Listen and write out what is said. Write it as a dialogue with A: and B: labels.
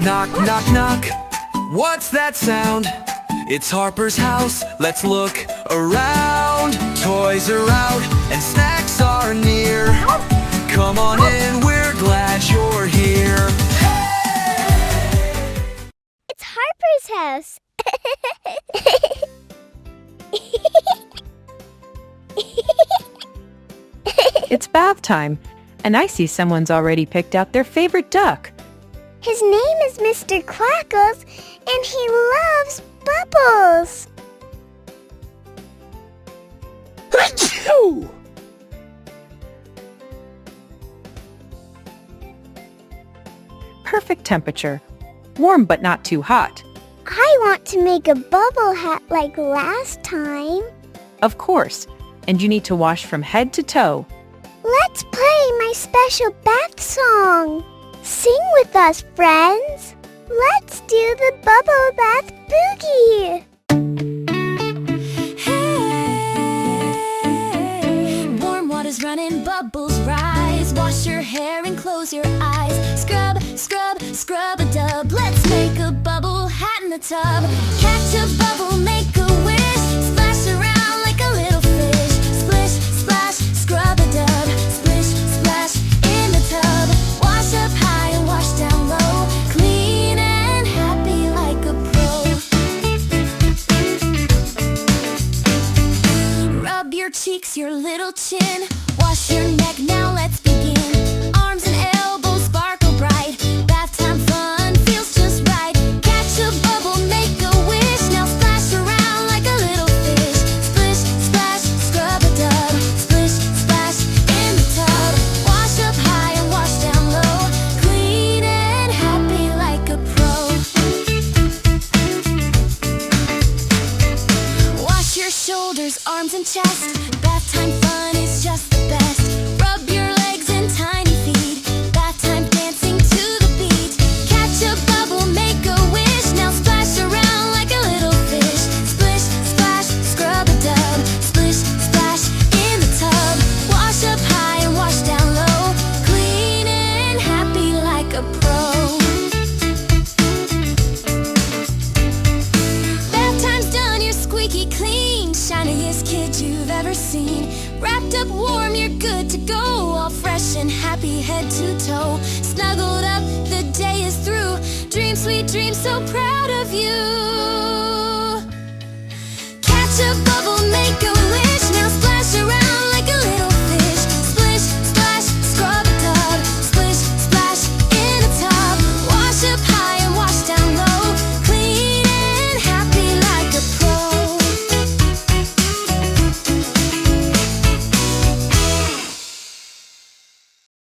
A: Knock, knock, knock. What's that sound? It's Harper's house. Let's look around. Toys are out and snacks are near. Come on in, we're glad you're here.
B: It's Harper's house.
C: It's bath time, and I see someone's already picked out their favorite duck.
B: His name is Mr. Quackles, and he loves bubbles.
C: Perfect temperature. Warm but not too hot.
B: I want to make a bubble hat like last time.
C: Of course, and you need to wash from head to toe.
B: Let's play my special bath song. Sing with us, friends. Let's do the bubble bath boogie.
D: Hey, warm water's running, bubbles rise. Wash your hair and close your eyes. Scrub, scrub, scrub-a-dub. Let's make a bubble hat in the tub. Catch a bubble, make a wish. Splash around like a little fish. Splish, splash, scrub-a-dub. Splish, splash in the tub. Wash up high and wash down low. Clean and happy like a pro. Rub your cheeks, your little chin. Wash your neck, now let's begin. Arms and elbows sparkle bright. Bath time fun feels just right. Catch a bubble, make a wish. Now splash around like a little fish. Splish, splash, scrub-a-dub. Splish, splash in the tub. Wash up high and wash down low. Clean and happy like a pro. Wash your shoulders, arms and chest. Bath time fun is just the best. Rub your legs and tiny feet. Bath time dancing to the beat. Catch a bubble, make a wish. Now splash around like a little fish. Splish, splash, scrub-a-dub. Splish, splash in the tub. Wash up high and wash down low. Clean and happy like a pro. Bath time's done, you're squeaky clean. Shiniest kid you've ever seen. Wrapped up warm, you're good to go. All fresh and happy head to toe. Snuggled up, the day is through. Dream sweet dreams, so proud of you.